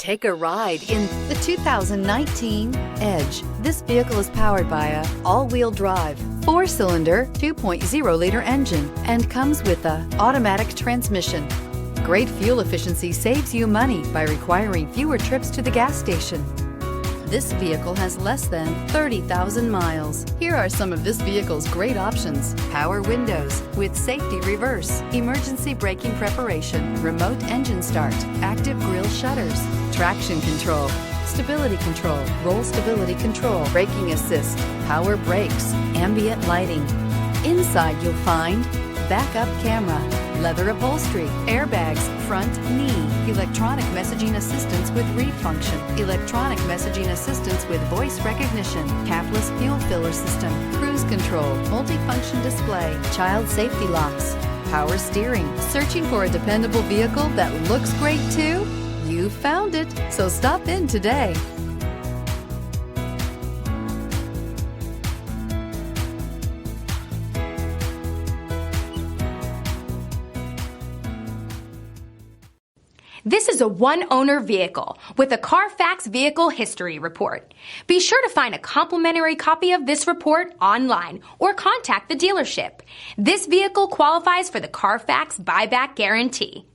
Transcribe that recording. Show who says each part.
Speaker 1: Take a ride in the 2019 Edge. This vehicle is powered by a all-wheel drive, 4-cylinder, 2.0-liter engine and comes with a automatic transmission. Great fuel efficiency saves you money by requiring fewer trips to the gas station. This vehicle has less than 30,000 miles. Here are some of this vehicle's great options: power windows with safety reverse, emergency braking preparation, remote engine start, active grille shutters, traction control, stability control, roll stability control, braking assist, power brakes, ambient lighting. Inside you'll find backup camera, leather upholstery, airbags, front knee, electronic messaging assistance with read function, electronic messaging assistance with voice recognition, capless fuel filler system, cruise control, multifunction display, child safety locks, power steering. Searching for a dependable vehicle that looks great too? You found it, so stop in today.
Speaker 2: This is a one-owner vehicle with a CARFAX Vehicle History Report. Be sure to find a complimentary copy of this report online or contact the dealership. This vehicle qualifies for the CARFAX Buyback Guarantee.